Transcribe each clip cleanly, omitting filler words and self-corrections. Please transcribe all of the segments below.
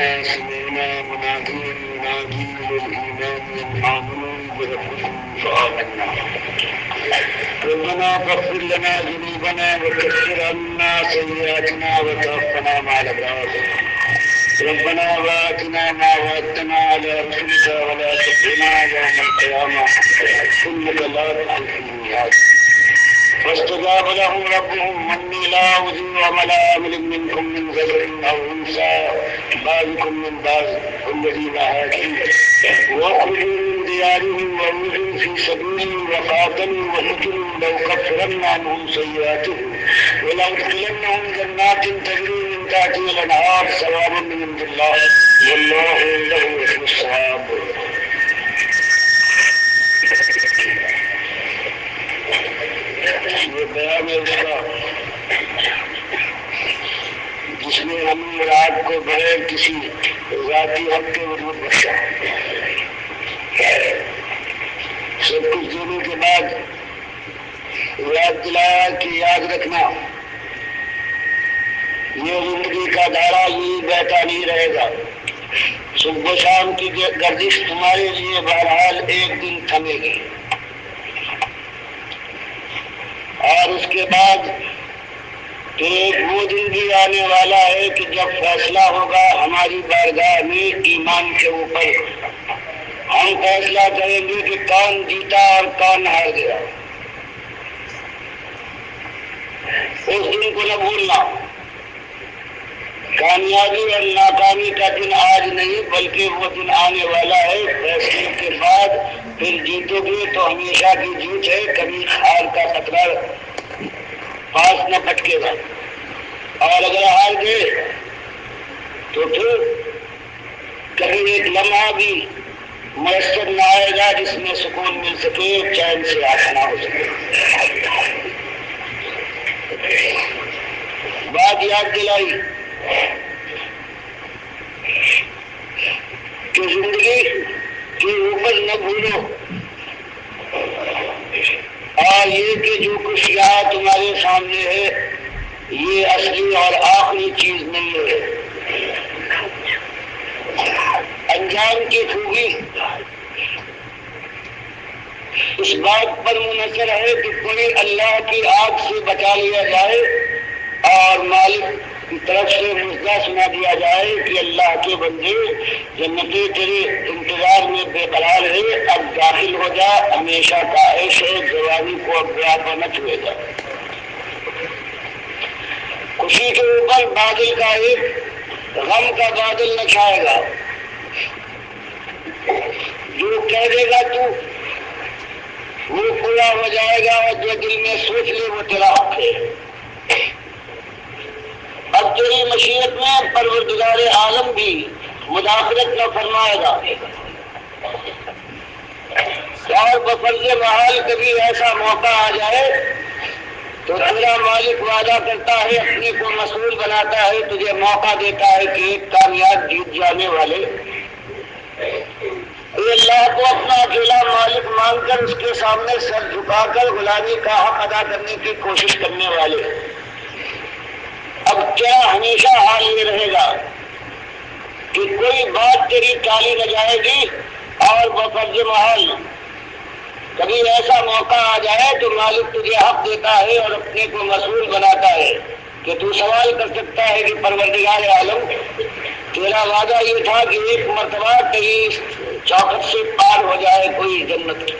الناس منادي ينادي للإيمان أن آمنوا بربكم فآمنا ربنا فاغفر لنا ذنوبنا وكفر عنا سيئاتنا وتوفنا مع الأبرار ربنا وآتنا ما وعدتنا على رسلك ولا تخزنا يوم القيامة إنك لا تخلف الميعاد فاستجاب لهم ربهم أني لا أضيع عمل عامل منكم من ذكر أو أنثى بعضكم من بعض والذين هاجروا وأخرجوا من ديارهم وأوذوا في سبيلي وقاتلوا وقتلوا لأكفرن عنهم سيئاتهم ولأدخلنهم جنات تجري من تحتها الأنهار ثوابا من عند الله والله عنده حسن الثواب. یہ بیان ہے اس کا جس میں ہم رات کو بغیر کسی ذاتی حق کے وجود بخشا سب کچھ دینے کے بعد یاد دلایا کہ یاد رکھنا یہ زندگی کا دائرہ یہی بیٹھا نہیں رہے گا. صبح شام کی گردش تمہارے لیے بہرحال ایک دن تھمے گی اور اس کے بعد ایک وہ دن بھی آنے والا ہے کہ جب فیصلہ ہوگا ہماری بارگاہ میں ایمان کے اوپر. ہم فیصلہ کریں گے کہ کون جیتا اور کون ہار گیا. اس دن کو نہ بھولنا. کامیابی اور ناکامی کا دن آج نہیں بلکہ وہ دن آنے والا ہے. فیصلے کے بعد پھر جیتو گے تو ہمیشہ کی جیت ہے. کبھی ہار کا خطرہ پاس نہ پٹکے گا اور اگر ہار گئے تو پھر کبھی ایک لمحہ بھی میسر نہ آئے گا جس میں سکون مل سکے چین سے آسنا ہو سکے. بات یاد دلائی کہ زندگی کے اوپر نہ بھولو اور یہ کہ جو کچھ یہاں تمہارے سامنے ہے یہ اصلی اور آخری چیز نہیں ہے. انجام کی خوبی اس بات پر منحصر ہے کہ کوئی اللہ کی آگ سے بچا لیا جائے اور مالک کی طرف سے مژدہ سنا دیا جائے کہ اللہ کے بندے جنتیں تیرے انتظار میں بے قرار ہے اب داخل ہو جا ہمیشہ کا عیش ہے جوانی کو اب برابر نہ چھوئے گا. خوشی کے اوپر بادل کا ایک غم کا بادل نہ چھائے گا. جو کہہ دے گا تو وہ پورا ہو جائے گا اور جو دل میں سوچ لے وہ تیرا حق ہے. اب تیری مشیت میں پروردگار عالم بھی مداخلت نہ فرمائے گا اور بفرض محال کبھی ایسا موقع آ جائے تو تیرا مالک وعدہ کرتا ہے اپنے کو مسئول بناتا ہے تجھے موقع دیتا ہے کہ ایک کامیاب جیت جانے والے اللہ کو اپنا اکیلا مالک مان کر اس کے سامنے سر جھکا کر غلامی کا حق ادا کرنے کی کوشش کرنے والے. اب کیا ہمیشہ حال یہ رہے گا کہ کوئی بات تیری ٹالی نہ جائے گی اور بفرض محال کبھی ایسا موقع آ جائے تو مالک تجھے حق دیتا ہے اور اپنے کو مسئول بناتا ہے کہ تو سوال کر سکتا ہے کہ پروردگار عالم تیرا وعدہ یہ تھا کہ ایک مرتبہ تیری چوکھٹ سے پار ہو جائے کوئی جنت کی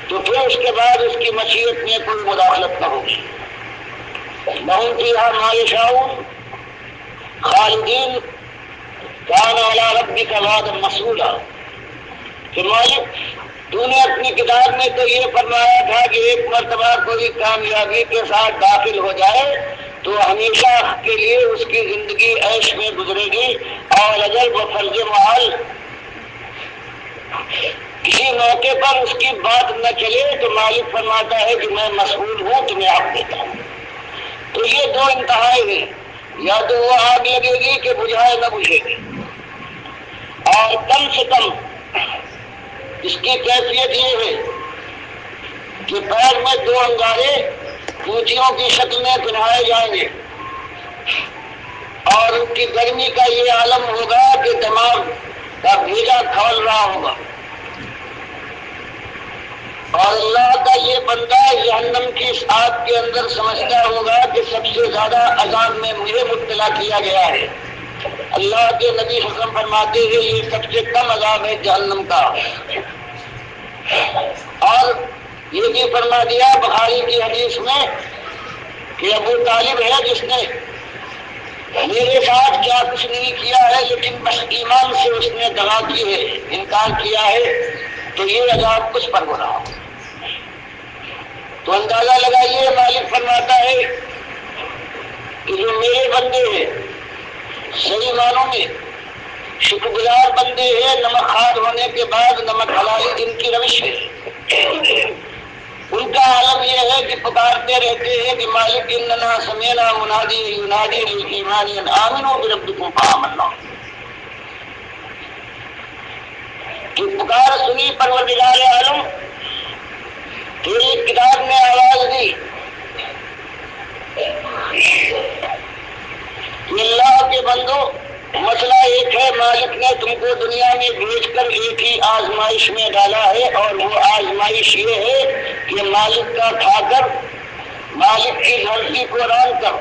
تو پھر اس کے بعد اس کی مشیت میں کوئی مداخلت نہ ہوگی. لهم فيها ما يشاءون خالدین كان على ربك وعدا مسئولا. کہ مالک تو نے اپنی کتاب میں تو یہ فرمایا تھا کہ ایک مرتبہ کوئی کامیابی کے ساتھ داخل ہو جائے تو ہمیشہ کے لیے اس کی زندگی عیش میں گزرے گی اور اگر وہ فرض محال کسی موقع پر اس کی بات نہ چلے تو مالک فرماتا ہے کہ میں مسئول ہوں تمہیں حق دیتا ہوں. تو یہ دو انتہائی ہیں یا تو وہ آگ لگے گی کہ بجھائے نہ بجھے گی اور کم سے کم اس کی کیفیت یہ ہے کہ پیر میں دو انگارے پوچھیوں کی شکل میں پہنائے جائیں گے اور ان کی گرمی کا یہ عالم ہوگا کہ دماغ کا بھیجا کھول رہا ہوگا، اور اللہ کا یہ بندہ جہنم کی اس آگ کے اندر سمجھتا ہوگا کہ سب سے زیادہ عذاب میں مجھے مبتلا کیا گیا ہے۔ اللہ کے نبی صلی اللہ علیہ وسلم فرماتے ہیں یہ سب سے کم عذاب ہے جہنم کا۔ اور یہ بھی فرما دیا بخاری کی حدیث میں کہ ابو طالب ہے جس نے میرے ساتھ کیا کچھ نہیں کیا ہے، لیکن بس ایمان سے اس نے دغا کی ہے، انکار کیا ہے، تو یہ عذاب کچھ پر ہو رہا۔ تو اندازہ لگائیے، مالک فرماتا ہے کہ جو میرے بندے ہیں صحیح معنوں میں شکر گزار بندے ہیں، نمک خوار ہونے کے بعد نمک حلالی جن کی روش ہے، ان کا عالم یہ ہے کہ پکارتے رہتے ہیں کہ مالک اننا سمینا منادی ینادی للایمان ان آمنوا بربکم فآمنا، کہ پکار سنی پروردگار عالم، تیری کتاب نے آواز دی کہ اللہ کے بندو مسئلہ ایک ہے، مالک نے تم کو دنیا میں بھیج کر ایک ہی آزمائش میں ڈالا ہے، اور وہ آزمائش یہ ہے کہ مالک کا کھا کر، مالک کی دھرتی کو ران کر،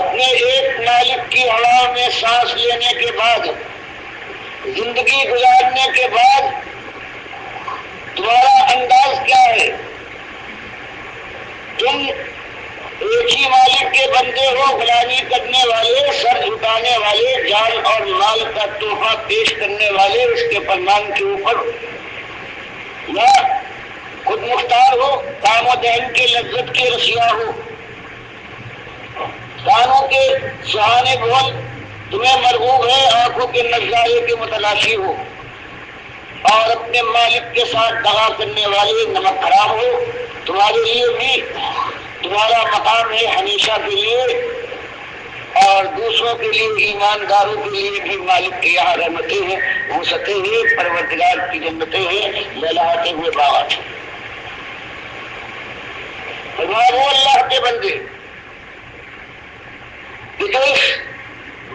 اپنے ایک مالک کی ہوا میں سانس لینے کے بعد، زندگی گزارنے کے بعد تمہارا انداز کیا ہے؟ تم ایک ہی مالک کے بندے ہو، غلامی کرنے والے، سر جھکانے والے، جان اور مال کا تحفہ پیش کرنے والے اس کے فرمان کے اوپر، یا خود مختار ہو، کام و دہن کے لذت کے رسیا ہو، کانوں کے سہانے بول تمہیں مرغوب ہے، آنکھوں کے نظارے کے متلاشی ہو، اور اپنے مالک کے ساتھ دغا کرنے والے نمک حرام ہو، تمہارے لیے بھی تمہارا مقام ہے ہمیشہ کے لیے، اور دوسروں کے لیے، ایمانداروں کے لیے بھی مالک کے یہاں رحمتیں ہیں، وسعتیں ہیں، پروردگار کی جنتیں ہیں، لہلاتے ہوئے باغات ہیں۔ وہ اللہ کے بندے کہ جو اس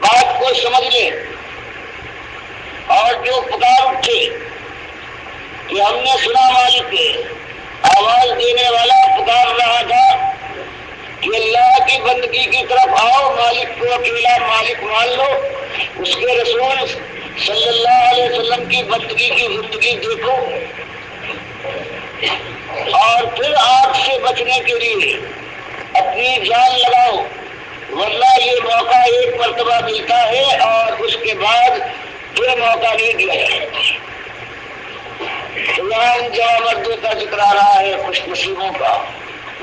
بات کو سمجھ لیں اور جو پکار اٹھے کہ ہم نے سنا مالک کے آواز دینے والا پکار رہا تھا کہ اللہ کی بندگی کی طرف آؤ، مالک کو اکیلا مالک مان لو، اس کے رسول صلی اللہ علیہ وسلم کی بندگی کی زندگی دیکھو، اور پھر آگ سے بچنے کے لیے اپنی جان لگاؤ، ورنہ یہ موقع ایک مرتبہ ملتا ہے اور اس کے بعد پھر موقع نہیں دیا جاتا۔ یہاں ان جوان مردوں کا ذکر آ رہا ہے، خوش نصیبوں کا،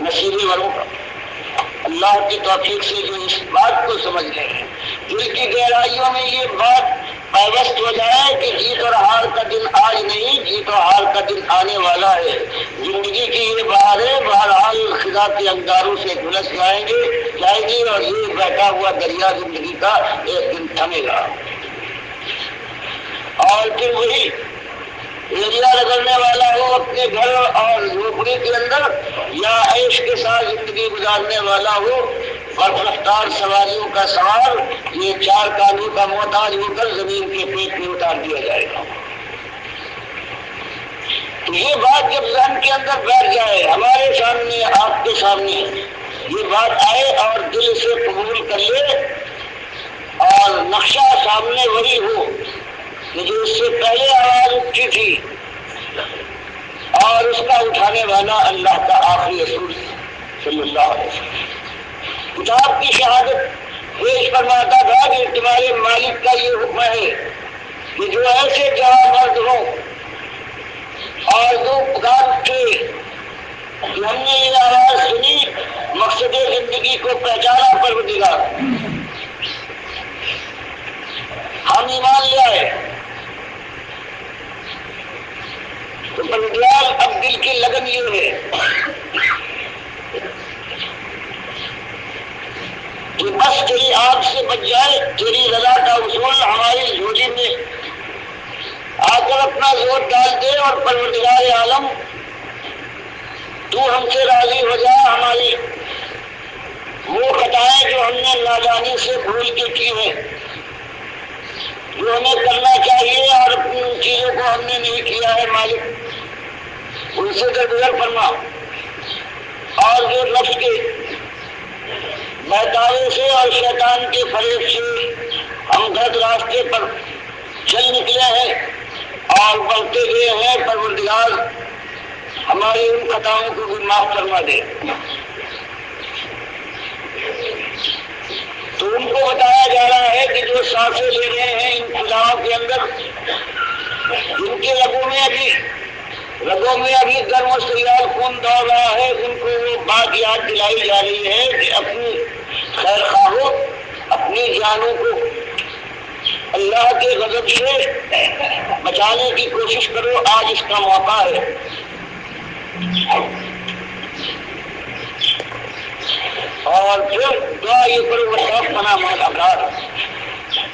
نصیبے والوں کا، اللہ کی توفیق سے جو اس بات کو سمجھ لیں، دل کی گہرائیوں میں یہ بات پیوست ہو جائے کہ جیت اور ہار کا دن آج نہیں، جیت اور ہار کا دن آنے والا ہے۔ زندگی کی یہ بہار ہے، بہرحال خدا کے انگاروں سے جھلس جائے گی، اور یہ بیٹھا ہوا دریا زندگی کا ایک دن تھمے گا، اور پھر وہی ایریا رگڑنے والا ہو اپنے گھر اور جھوپڑی کے اندر، یا عیش کے ساتھ زندگی گزارنے والا ہو، برف رفتار سواریوں کا سوار، یہ چار کانوں کا محتاج ہو کر زمین کے پیٹ میں اتار دیا جائے گا۔ تو یہ بات جب ذہن کے اندر بیٹھ جائے، ہمارے سامنے، آپ کے سامنے یہ بات آئے اور دل سے قبول کر لے، اور نقشہ سامنے وہی ہو کہ جو اس سے پہلے آواز اٹھی تھی، اور اس کا اٹھانے والا اللہ کا آخری رسول صلی اللہ علیہ وسلم کتاب کی شہادت پیش فرماتا تھا کہ تمہارے مالک کا یہ حکم ہے کہ جو ایسے جوان مرد ہوں اور جو پکار اٹھے کہ ہم نے یہ آواز سنی، مقصد زندگی کو پہچانا، پروردگار ہم ایمان لے آئے، تو پروردگار اب دل کی لگن یہ ہے کہ بس تیری آگ سے بچ جائے، تیری رضا کا اصول ہماری جھولی میں آ کر اپنا زور ڈال دے، اور پروردگار عالم تو ہم سے راضی ہو جا، ہماری وہ خطائیں جو ہم نے نادانی سے بھول کے کی ہیں، جو ہمیں کرنا چاہیے اور اپنی ان چیزوں کو ہم نے نہیں کیا ہے مالک، ان سے درگزر فرما، اور جو نفس کے بہکاوے سے اور شیطان کے فریب سے ہم غلط راستے پر چل نکلے ہیں اور بڑھتے گئے ہیں، پروردگار ہماری ان خطاؤں کو بھی معاف فرما دے۔ تو ان کو بتایا جا رہا ہے کہ جو سانسیں لے رہے ہیں ان فضاؤں کے اندر، جن کے رگوں میں ابھی گرم و سیال خون دوڑ رہا ہے، ان کو وہ بات یاد دلائی جا رہی ہے کہ اپنی خیر خواہوں، اپنی جانوں کو اللہ کے غضب سے بچانے کی کوشش کرو، آج اس کا موقع ہے۔ اور پھر دعا یہ کرو وتوفنا مع الابرار،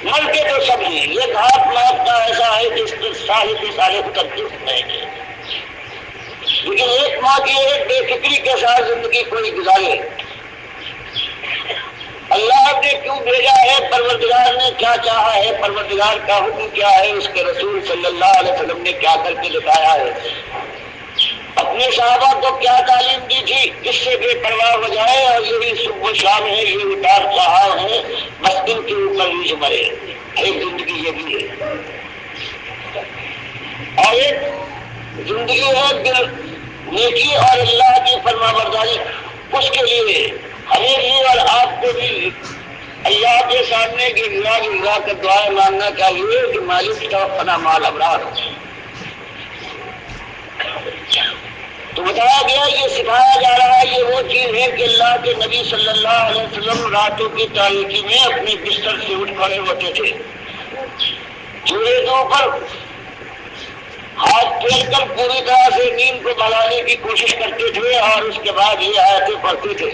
مرتے تو سب ہیں، یہ گھاٹ موت کا ایسا ہے جس کے سارے کے سارے تکلیف رہیں گے، لیکن ایک موت یہ ہے بے فکری کے ساتھ زندگی کوئی گزارے۔ اللہ نے کیوں بھیجا ہے، پروردگار نے کیا چاہا ہے، پروردگار کا حکم کیا ہے، اس کے رسول صلی اللہ علیہ وسلم نے کیا کر کے دکھایا ہے، اپنے صحابہ کو کیا تعلیم دی تھی، جس سے بے پرواہ ہو جائے، اور یہی صبح و شام ہے، یہ اتار چڑھاؤ ہے، بس ان کے اوپر ہی مرے۔ ایک زندگی یہ بھی ہے، اور ایک زندگی ہے دل نیکی اور اللہ کی فرما برداری، اس کے لیے ہمیں بھی اور آپ کو بھی اللہ کے سامنے گرا کر دعائیں مانگنا چاہیے کہ مالک توفنا مع الابرار۔ تو بتایا گیا، یہ سکھایا جا رہا ہے، یہ وہ چیز ہے کہ اللہ کے نبی صلی اللہ علیہ وسلم راتوں کی تاریکی میں اپنے بستر سے اٹھ کھڑے ہوتے تھے، چولہے کے اوپر ہاتھ پھیر کر پوری طرح سے نیند کو بھگانے کی کوشش کرتے تھے، اور اس کے بعد یہ آیتیں پڑھتے تھے،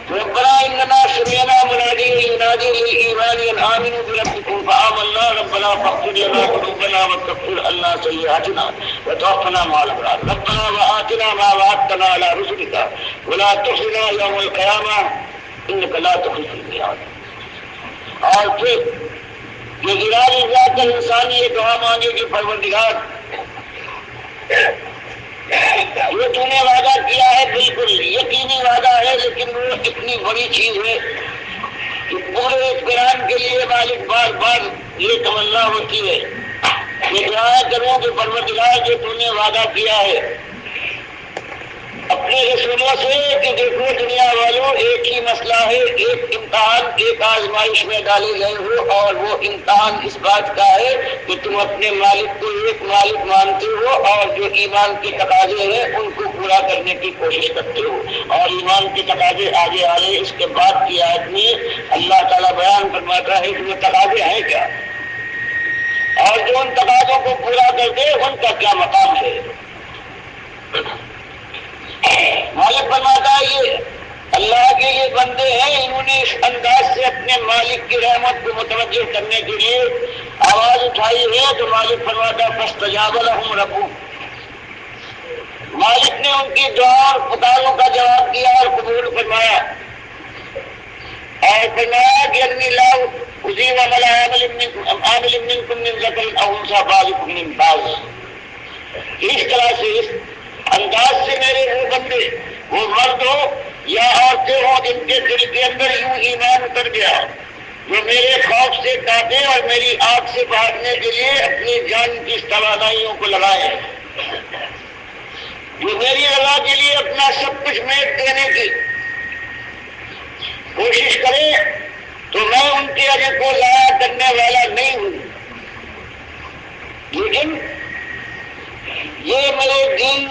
ربنا اننا سمعنا مناديا ينادي للإيمان أن آمنوا بربكم فآمنا ربنا فاغفر لنا ذنوبنا وكفر عنا سيئاتنا وتوفنا مع الأبرار ربنا وآتنا ما وعدتنا على رسلك ولا تخزنا يوم القيامة إنك لا تخلف الميعاد۔ اور پھر یہ جلال ذات انسان یہ دعا مانگے کہ پروردگار جو تو نے وعدہ کیا ہے بالکل یقینی وعدہ ہے، لیکن وہ اتنی بڑی چیز ہے کہ پورے قرآن کے لیے مالک بار بار یہ تمنا ہوتی ہے کہ دعا کروں کہ پروردگار جو تو نے وعدہ کیا ہے اپنے رسولوں سے کہ دیکھو دنیا والوں، ایک ہی مسئلہ ہے، ایک امتحان، ایک آزمائش میں ڈالے گئے ہو، اور وہ امتحان اس بات کا ہے کہ تم اپنے مالک کو ایک مالک مانتے ہو، اور جو ایمان کے تقاضے ہیں ان کو پورا کرنے کی کوشش کرتے ہو۔ اور ایمان کے تقاضے آگے آ رہے، اس کے بعد کی آیت میں اللہ تعالیٰ بیان فرماتا ہے کہ وہ تقاضے ہیں کیا، اور جو ان تقاضوں کو پورا کر دے ان کا کیا مقام ہے۔ مالک فرماتا ہے یہ اللہ کے یہ بندے ہیں، انہوں نے اس انداز سے اپنے مالک کی رحمت کو متوجہ کرنے کے لیے آواز اٹھائی ہے، تو مالک فرماتا ہے فاستجاب لهم ربهم، مالک نے ان کی دعا اور پکاروں کا جواب دیا اور قبول فرمایا، اور فرمایا کہ انی لا اجیب عمل عامل منکم من ذکر او انثى بعضکم من بعض۔ اس طرح سے اس انداز سے میرے وہ بندے، وہ مرد ہو یا عورتیں ہوں جن کے دل کے اندر یوں ایمان اتر گیا، جو میرے خوف سے کاٹے اور میری آگ سے بھاگنے کے لیے اپنی جان کی توانائیوں کو لگائے، جو میری رضا کے لیے اپنا سب کچھ میٹ دینے کی کوشش کرے، تو میں ان کے اجر کو ضائع کرنے والا نہیں ہوں، لیکن یہ میرے دین،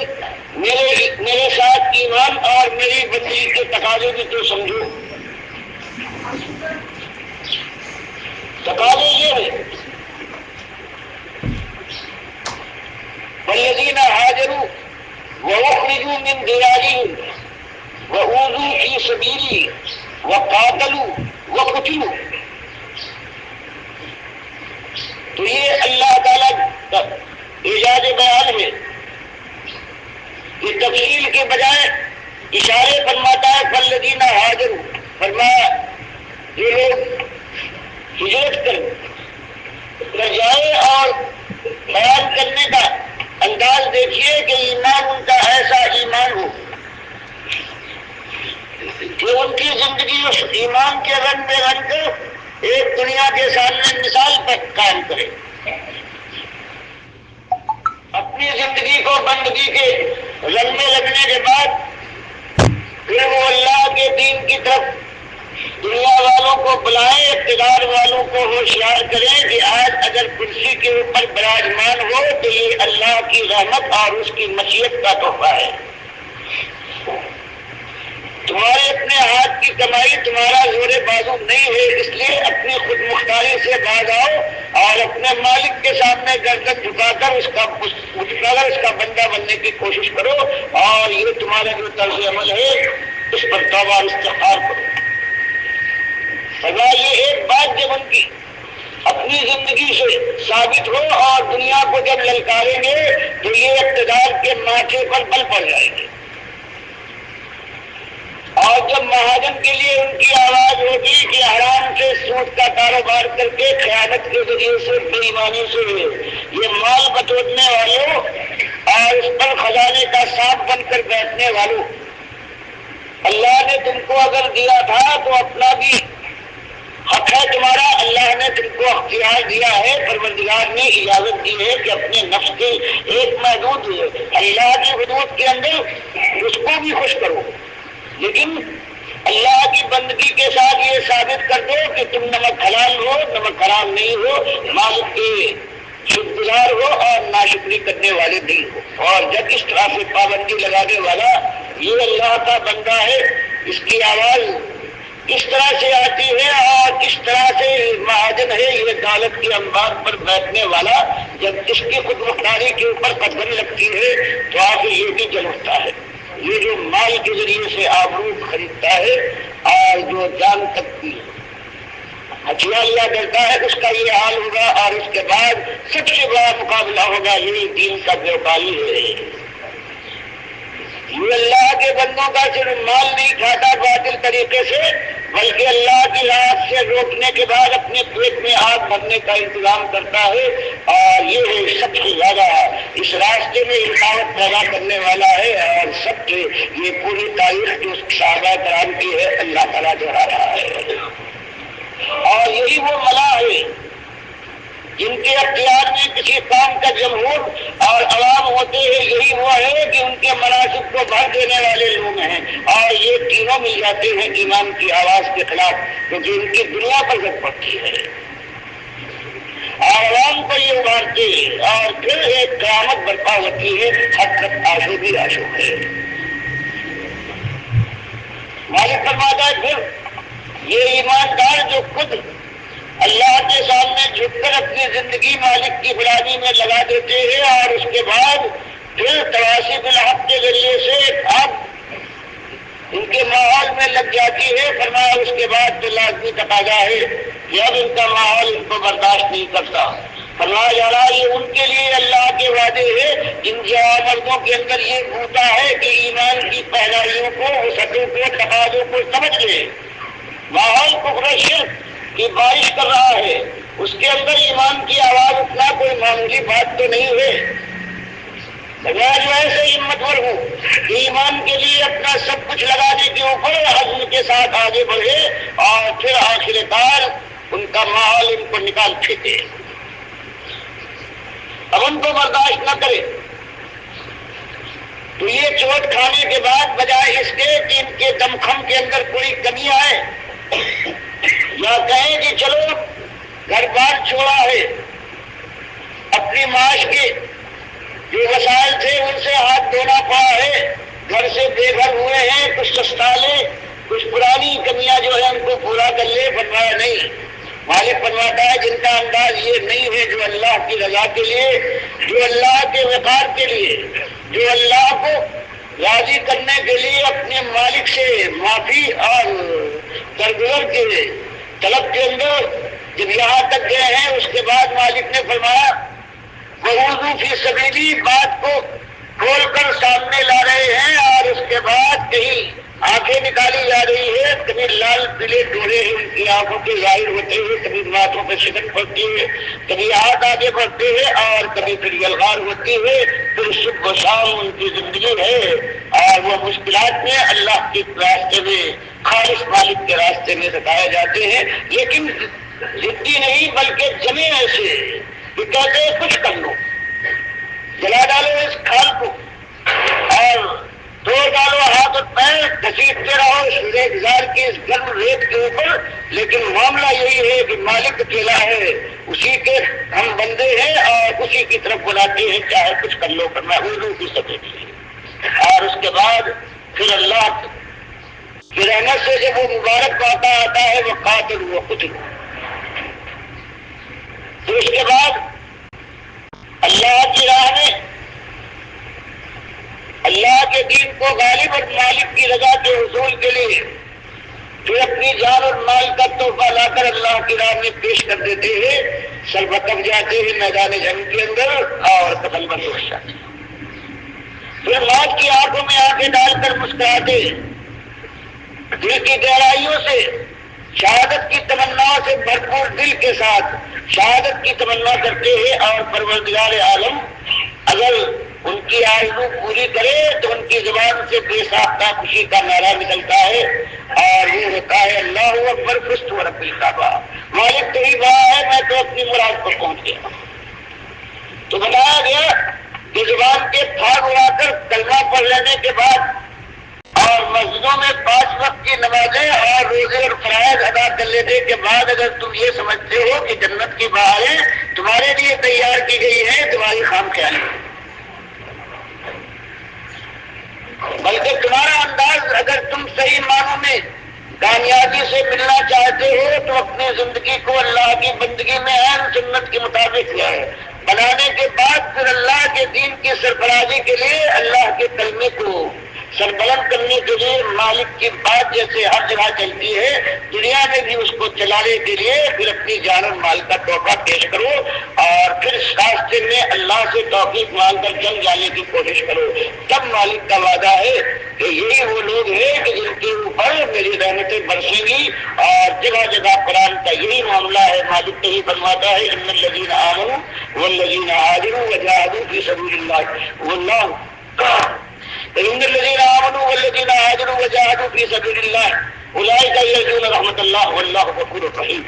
میرے ساتھ ایمان اور میری بندگی کے تقاضے بھی تو سمجھو۔ تقاضے یہ ہے والذین ہاجروا واخرجوا من دیارہم واوذوا فی سبیلی وقاتلوا وقتلوا، تو یہ اللہ تعالیٰ کا اعجاز بیان ہے کہ تفصیل کے بجائے اشارے فرماتا ہے فالذین ہاجروا، فرمایا یہ لوگ ہجرت کر جائے، اور بیان کرنے کا انداز دیکھیے کہ ایمان ان کا ایسا ایمان ہو کہ ان کی زندگی اس ایمان کے رنگ میں رنگ کر ایک دنیا کے سامنے مثال پر قائم کرے، اپنی زندگی کو بندگی کے رنگ میں لگنے کے بعد پھر وہ اللہ کے دین کی طرف دنیا والوں کو بلائیں، اقتدار والوں کو ہوشیار کریں کہ آج اگر کرسی کے اوپر براجمان ہو تو یہ اللہ کی رحمت اور اس کی مشیت کا تحفہ ہے۔ تمہارے اپنے ہاتھ کی کمائی تمہارا زور بازو نہیں ہے، اس لیے اپنی خود مختاری سے باز آؤ اور اپنے مالک کے سامنے گردن جھکا کر اس کا بندہ بننے کی کوشش کرو، اور یہ تمہارا جو طرز عمل ہے اس پر توبہ اور استغفار کرو۔ یہ ایک بات جب ان کی اپنی زندگی سے ثابت ہو اور دنیا کو جب للکاریں گے تو یہ اقتدار کے ماتھے پر بل پڑ جائیں گے، اور جب مہاجن کے لیے ان کی آواز ہوگی کہ حرام سے سود کا کاروبار کر کے خیانت کے ذریعے سے بے ایمانی سے یہ مال بٹورنے والوں اور اس پر خزانے کا سانپ بن کر بیٹھنے والوں، اللہ نے تم کو اگر دیا تھا تو اپنا بھی حق ہے تمہارا، اللہ نے تم کو اختیار دیا ہے، پروردگار نے اجازت دی ہے کہ اپنے نفس کے ایک محدود اللہ کی حدود کے اندر اس کو بھی خوش کرو، لیکن اللہ کی بندگی کے ساتھ یہ ثابت کر دو کہ تم نمک حلال ہو، نمک حرام نہیں ہو، مالک کے شکر گزار ہو اور ناشکری کرنے والے نہیں ہو۔ اور جب اس طرح سے پابندی لگانے والا یہ اللہ کا بندہ ہے، اس کی آواز کس طرح سے آتی ہے اور کس طرح سے مہاجن ہے یہ دولت کے انبار پر بیٹھنے والا، جب اس کی خود مختاری کے اوپر قدم لگتی ہے تو آخر یہ بھی جل اٹھتا ہے۔ یہ جو مال کے ذریعے سے آبرو خریدتا ہے اور جو جان تک کی ہتھیار لیا کرتا ہے اس کا یہ حال ہوگا، اور اس کے بعد سب سے بڑا مقابلہ ہوگا یہ دین کا بیوقاری ہے۔ یہ اللہ کے بندوں کا صرف مال نہیں کھاتا باطل طریقے سے، بلکہ اللہ کی راہ سے روکنے کے بعد اپنے پیٹ میں آگ بھرنے کا انتظام کرتا ہے، اور یہ ہے سب سے زیادہ اس راستے میں رکاوٹ پیدا کرنے والا ہے، اور سب سے یہ پوری تاریخ جو صحابہ کرام کی ہے اللہ تعالیٰ دہرا رہا ہے۔ اور یہی وہ ملا ہے جن کے اختیار میں کسی کام کا جمہور اور عوام ہوتے ہیں، یہی وہ ہے کہ ان کے مناسب کو بھر دینے والے لوگ ہیں، اور یہ تینوں مل جاتے ہیں ایمان کی آواز کے خلاف، کیونکہ ان کی دنیا پر زد پڑتی ہے اور عوام کو یہ ابھارتے ہیں، اور پھر ایک قیامت برپا ہوتی ہے، حقیقت آشو بھی آشو ہے۔ مالک فرماتا ہے پھر یہ ایماندار جو خود اللہ کے سامنے جھک کر اپنی زندگی مالک کی غلامی میں لگا دیتے ہیں، اور اس کے بعد پھر تواسی بالحق کے ذریعے سے اب ان کے ماحول میں لگ جاتی ہے، فرمایا اس کے بعد تو لازمی تقاضا ہے کہ اب ان کا ماحول ان کو برداشت نہیں کرتا۔ فرمایا جا رہا یہ ان کے لیے اللہ کے وعدے ہیں جن مردوں کے اندر یہ ہوتا ہے کہ ایمان کی پہلائیوں کو، وسعتوں کو، تقاضوں کو سمجھ لے، ماحول کفر شرک کی بارش کر رہا ہے، اس کے اندر ایمان کی آواز اٹھنا کوئی معمولی بات تو نہیں ہے۔ میں جو ایسے ہمتور ہوں کہ ایمان کے لیے اپنا سب کچھ لگانے کے اوپر عزم کے ساتھ آگے بڑھے، اور پھر آخر کار ان کا ماحول ان کو نکال پھینکے، اب ان کو برداشت نہ کرے، تو یہ چوٹ کھانے کے بعد بجائے اس کے کہ ان کے دمخم کے اندر کوئی کمی آئے یا کہیں کہ چلو گھر بار چھوڑا ہے، اپنی معاش کے جو وسائل تھے ان سے ہاتھ دھونا پڑا ہے، گھر سے بے گھر ہوئے ہیں، کچھ سستا لے، کچھ پرانی کمیاں جو ہے ان کو پورا کر لے۔ فرمایا نہیں، مالک فرماتا ہے جن کا انداز یہ نہیں ہے، جو اللہ کی رضا کے لیے، جو اللہ کے وقار کے لیے، جو اللہ کو راضی کرنے کے لیے اپنے مالک سے معافی اور درگزر کے طلب کے اندر جب یہاں تک گئے ہیں، اس کے بعد مالک نے فرمایا وَأُوذُوا فِي سَبِيلِي، بات کو کھول کر سامنے لا رہے ہیں، اور اس کے بعد کہیں آنکھیں نکالی جا رہی ہے، کبھی لال پیلے ڈورے ہیں ان کی آنکھوں کے ظاہر ہوتے ہوئے، کبھی ماتھوں پہ شکن پڑتی ہے، کبھی ہاتھ آگے بڑھتے ہیں، اور کبھی پھر یلغار ہوتی ہے، پھر صبح و شام ان کی زندگی ہے، اور وہ مشکلات میں اللہ کے راستے میں، خالص مالک کے راستے میں ستائے جاتے ہیں، لیکن ضدی نہیں بلکہ جمے ایسے کہ کہتے ہیں کچھ کر لو، جلا ڈالو اس کھال کو اور توڑ ڈالو ہاتھ اور پیر، گھسیٹتے رہو ریگزار کی اس گرم ریت کے اوپر، لیکن معاملہ یہی ہے کہ مالک اکیلا ہے، اسی کے ہم بندے ہیں اور اسی کی طرف بلاتے ہیں، چاہے کچھ کر لو کرنا اردو کی سطح۔ اور اس کے بعد پھر اللہ کی رحمت سے جب وہ مبارک پاتا آتا ہے وہ قاتل وہ قتل، پھر اس کے بعد اللہ کی راہ میں اللہ کے دین کو غالب اور مالک کی رضا کے حصول کے لیے جو اپنی جان اور مال کا تحفہ لا کر اللہ کی راہ میں پیش کر دیتے ہیں، سر بکم جاتے ہیں میدان جنگ کے اندر اور قتل بند ہو جاتے ہیں، پھر موت کی آنکھوں میں آنکھیں ڈال کر مسکراتے دل کی گہرائیوں سے شہادت کی تمناؤں سے بھرپور دل کے ساتھ شہادت کی تمنا کرتے ہیں، اور پروردگار عالم اگر ان کی آرزو پوری کرے تو ان کی زبان سے بے ساختہ خوشی کا نعرہ نکلتا ہے، اور یہ ہوتا ہے اللہ اکبر فزت ورب الکعبہ، مالک تو ہی بڑا ہے، میں تو اپنی مراد پر پہنچ گیا۔ تو بتایا گیا کہ زبان کے پھاگ اڑا کر کلمہ پڑھ لینے کے بعد اور مسجدوں میں 5 وقت کی نمازیں اور روزے اور فرائض ادا کر لینے کے بعد اگر تم یہ سمجھتے ہو کہ جنت کی بہاریں تمہارے لیے تیار کی گئی ہیں، تمہاری خام خیالی، بلکہ تمہارا انداز اگر تم صحیح معنوں میں کامیابی سے ملنا چاہتے ہو تو اپنی زندگی کو اللہ کی بندگی میں اہم سنت کے مطابق بنانے کے بعد پھر اللہ کے دین کی سرفرازی کے لیے اللہ کے کلمے کو سربلند کرنے کے لیے مالک کی بات جیسے ہر جگہ چلتی ہے دنیا میں بھی اس کو چلانے کے لیے پھر اپنی جان اور مال کا تحفہ پیش کرو، اور پھر اس راستے میں اللہ سے توفیق مانگ کر چل جانے کی کوشش کرو۔ تب مالک کا وعدہ ہے کہ یہی وہ لوگ ہیں کہ جن کے اوپر میری رحمتیں برسیں گی، اور جگہ جگہ قرآن کا یہی معاملہ ہے، مالک یہی فرماتا ہے ان الذین آمنوا والذین ہاجروا وجاہدوا فی سبیل اللہ واللہ ان الذین آمنوا والذین ہاجروا وجاہدوا فی سبیل اللہ اولئک یرجون رحمت اللہ واللہ غفور رحیم۔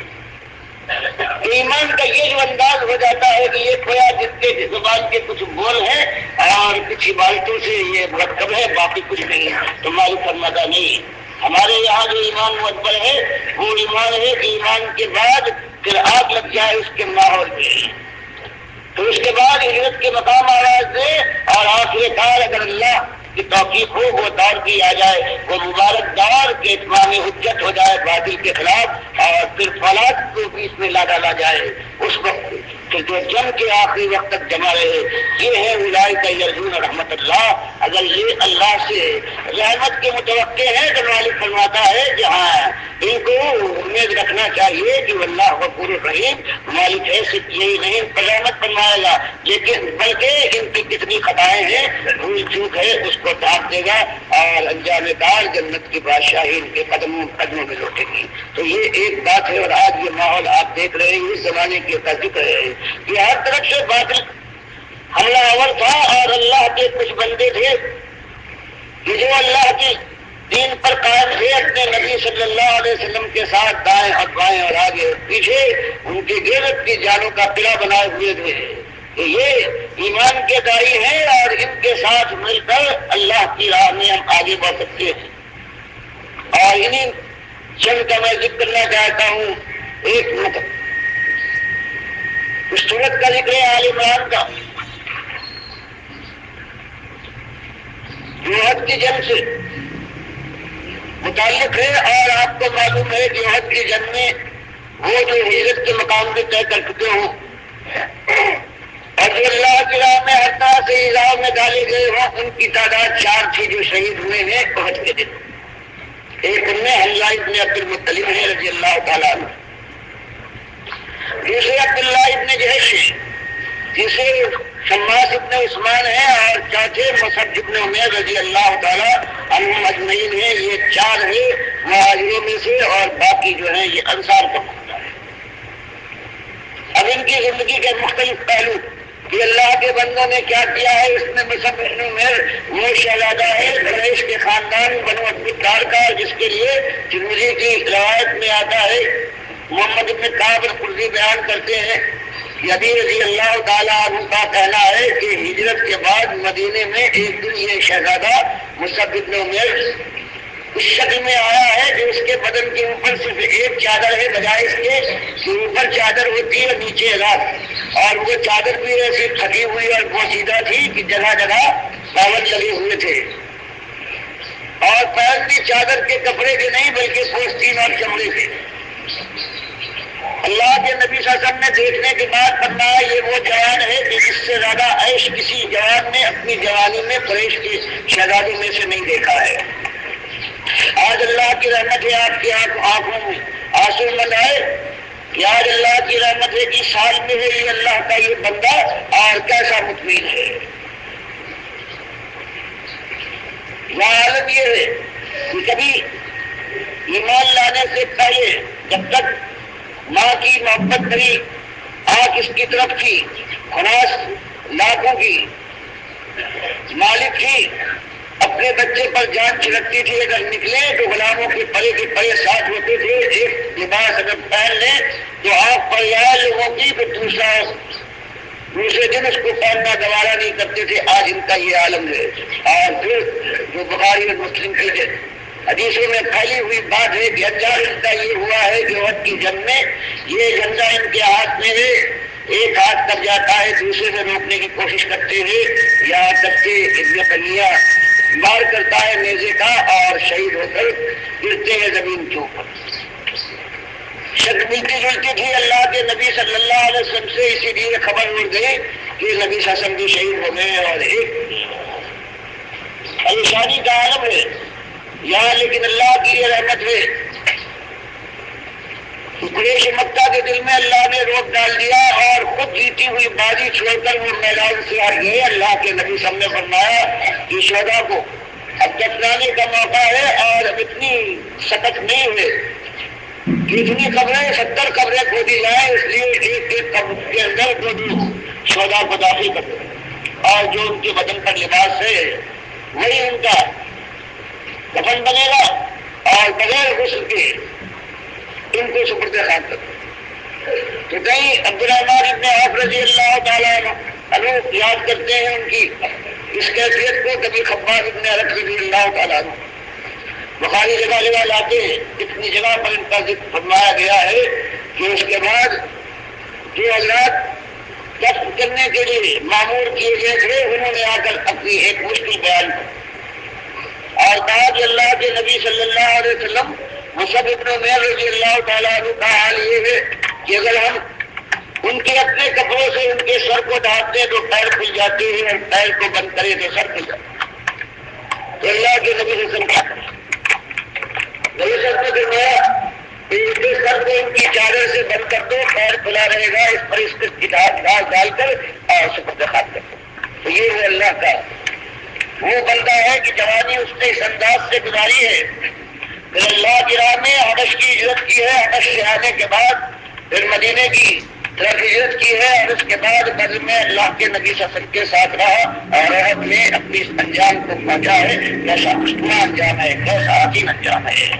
ایمان کا یہ جو انداز ہو جاتا ہے کہ یہ کھویا جن کے زبان کے کچھ بول ہیں اور کچھ عبادتوں سے یہ مرکب ہے، باقی کچھ نہیں ہے، تو مالک فرماتا نہیں، ہمارے یہاں جو ایمان معتبر ہے وہ ایمان ہے کہ ایمان کے بعد پھر آگ لگ جائے اس کے ماحول میں، تو اس کے بعد ہجرت کے مقام آواز دے، اور آخر کار اگر اللہ کی توفیق ہو وہ دور کی آ جائے، وہ مبارک دور کے اتمام حجت ہو جائے باطل کے خلاف، اور پھر فولاد کو بیچ میں لا ڈالا جائے، اس وقت کہ جو جنگ کے آخری وقت تک جمع رہے، یہ ہے اولئک یرجون رحمت اللہ۔ اگر یہ اللہ سے رحمت کے متوقع ہے تو مالک فرماتا ہے کہ ہاں ان کو امید رکھنا چاہیے کہ اللہ غفور رحیم، مالک ہے صرف یہی نہیں ان پر رحمت فرمائے گا، لیکن بلکہ ان کی کتنی خطائیں ہیں، بھول چوک ہے، اس کو ڈھانپ دے گا، اور انجام کار جنت کی بادشاہی ان کے قدموں میں لوٹے گی۔ تو یہ ایک بات ہے، اور آج یہ ماحول آپ دیکھ رہے ہیں، اس زمانے کی کا ذکر ہے کہ ہر طرف سے باطل حملہ آور تھا، اور اللہ کے کچھ بندے تھے کہ جو اللہ کی دین پر قائم تھے، اپنے نبی صلی اللہ علیہ وسلم کے ساتھ دائیں اور بائیں اور آگے اور پیچھے ان کی غیرت کی جانوں کا قلعہ بنائے ہوئے تھے کہ یہ ایمان کے داعی ہیں، اور ان کے ساتھ مل کر اللہ کی راہ میں ہم آگے بڑھ سکتے ہیں۔ اور انہیں چند کا میں ذکر کرنا چاہتا ہوں، ایک اس سورت کا ذکر ہے آل عمران کا، جو احد کی جنگ سے متعلق ہے، اور آپ کو معلوم ہے کہ احد کی جنگ میں وہ جو ہجرت کے مقام میں طے کر چکے ہوں اور جو اللہ کی راہ میں ہر طرح سے ایذاء میں ڈالے گئے ہوں، ان کی تعداد 4 تھی جو شہید ہوئے ہیں احد کے دن۔ ایک ان میں حمزہ ابن عبد المطلب ہے رضی اللہ تعالیٰ عنہ، دوسرے عبداللہ ابن جحش ہے، تیسرے شماس ابن عثمان ہے اور چاچے مصعب بن عمیر رضی اللہ تعالیٰ عنہم اجمعین ہیں. یہ 4 ہیں مہاجروں میں سے اور باقی جو ہیں یہ انصار کا معاملہ ہے. اب ان کی زندگی کے مختلف پہلو کہ اللہ کے بندوں نے کیا کیا ہے. اس میں مصعب بن عمیر وہ شہزادہ ہے قریش کے خاندان بنو عبد الدار کا, جس کے لیے ترمذی کی روایت میں آتا ہے. محمد بن کعب القرظی بیان کرتے ہیں کہ ابی رضی اللہ تعالیٰ عنہ کا کہنا ہے کہ ہجرت کے بعد مدینے میں ایک دن یہ شہزادہ مصعب بن عمیر اس شکل میں آیا ہے کہ اس کے بدن کے اوپر صرف ایک چادر ہے, بجائے اس کے اوپر چادر ہوتی ہے نیچے رات, اور وہ چادر بھی ایسی تھکی ہوئی اور پوشیدہ تھی کہ جگہ جگہ پاون لگے ہوئے تھے, اور پیر بھی چادر کے کپڑے کے نہیں بلکہ پوستین اور چمڑے تھے. اللہ کے نبی صلی اللہ علیہ وسلم نے دیکھنے کے بعد فرمایا یہ وہ جوان ہے کہ اس سے زیادہ عیش کسی جوان نے اپنی جوانی میں قریش کے شہزادوں میں سے نہیں دیکھا ہے. آج اللہ کی رحمت ہے آپ کی آنکھوں میں آنسو منائے کہ آج اللہ کی رحمت ہے کہ سال میں ہے یہ اللہ کا یہ بندہ اور کیسا مطمئن ہے. عالم یہ ہے کہ کبھی ایمان لانے سے پہلے جب تک ماں کی محبت بھری آنکھ اس کی طرف تھی, خلاص لاکھوں کی مالک تھی, اپنے بچے پر جان چھڑکتی تھی. اگر نکلے تو غلاموں کے پلے ساتھ ہوتے تھے. ایک لباس اگر پہن لے تو آنکھ پر جائے لوگوں کی تو دوسرے دن اس کو پہننا گوارا نہیں کرتے تھے. آج ان کا یہ عالم ہے. اور پھر جو بخاری اور مسلم کی حدیثوں میں پھیلی ہوئی بات ہے کہ انجام ان کا یہ ہوا ہے کہ عہد کی جنگ میں یہ جھنڈا ان کے ہاتھ میں ہے, ایک ہاتھ کب جاتا ہے دوسرے سے روکنے کی کوشش کرتے ہیں, یہاں تک کہ ابن قمیہ مار کرتا ہے نیزے کا اور شہید ہو کر گرتے ہیں زمین کے اوپر. شک ملتی جلتی تھی اللہ کے نبی صلی اللہ علیہ وسلم سے, اسی لیے خبر اڑ گئی کہ نبی صلی اللہ علیہ وسلم بھی شہید ہو گئے. اور ایک پریشانی کا عالم ہے یہاں, لیکن اللہ کی یہ رحمت ہے قریش مکہ کے دل میں اللہ نے روک ڈال دیا اور خود جیتی ہوئی بازی چھوڑ کر وہ میدان سے آ گئے. اللہ کے نبی صلی اللہ علیہ وسلم نے فرمایا کہ شہداء کو اب دفنانے کا موقع ہے اور اب اتنی سخت نہیں ہوئے کہ اتنی قبریں 70 قبریں کھودی جائیں, اس لیے ایک قبر کے اندر شہداء کو داخل کر دیں, اور جو ان کے بدن پر لباس ہے وہی ان کا کفن بنے گا, اور بغیر غسل کے ان کو سپرد خاک کر دیں. تو کہیں عبدالرحمن ابن عوف رضی اللہ تعالیٰ عنہ یاد کرتے ہیں ان کی اس کیفیت کو, کبھی خباب ابن عرق رضی اللہ تعالیٰ عنہ بخاری جگہ جگہ لاتے ہیں. اتنی جگہ پر ان کا ذکر فرمایا گیا ہے کہ اس کے بعد جو حضرات دفن کرنے کے لیے معمور کیے گئے تھے انہوں نے آ کر اپنی ایک مشکل بیان کی اور کہا کہ اللہ کے نبی صلی اللہ علیہ وسلم مصعب بن عمیر رضی اللہ تعالیٰ عنہ کا حال یہ ہے کہ اگر ہم ان کے اپنے کپڑوں سے ان کے سر کو ڈھانپتے ہیں تو پیر کھل جاتے ہیں, اور پیر کو بند کرے تو سر کھل جاتا ہے. تو اللہ کے نبی صلی اللہ علیہ وسلم کیا کریں, نبی صلی اللہ علیہ وسلم نے فرمایا کہ ان کے سر کو ان کی چادر سے بند کر دو, پیر کھلا رہے گا, اس پر اس کی گھاس ڈال کر اور سپرد خاک کر دو. تو یہ ہے اللہ کا وہ بندہ ہے کہ جوانی اس نے اس انداز سے گزاری ہے. پھر اللہ کی راہ میں حبش کی ہجرت کی ہے, حبش سے آنے کے بعد پھر مدینے کی طرف ہجرت کی ہے, اور اس کے بعد بدر میں اللہ کے نبی صلی اللہ علیہ وسلم کے ساتھ رہا اور عہد میں اپنی اس انجام کو پہنچا ہے. کیسا خوشنما انجام ہے, کیسا حسین انجام ہے.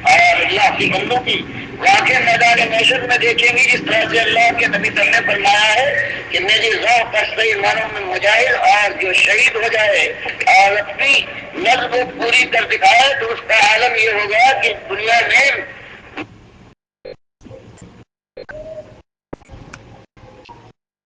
اور اللہ کی بندوں کی واقع میدان محشر میں دیکھیں گی جس طرح سے اللہ کے نبی صلی اللہ علیہ وسلم نے فرمایا ہے کہ میری ذوق کا ایمانوں میں مجاہد اور جو شہید ہو جائے اور اپنی نظم پوری کر دکھائے تو اس کا عالم یہ ہوگا کہ دنیا میں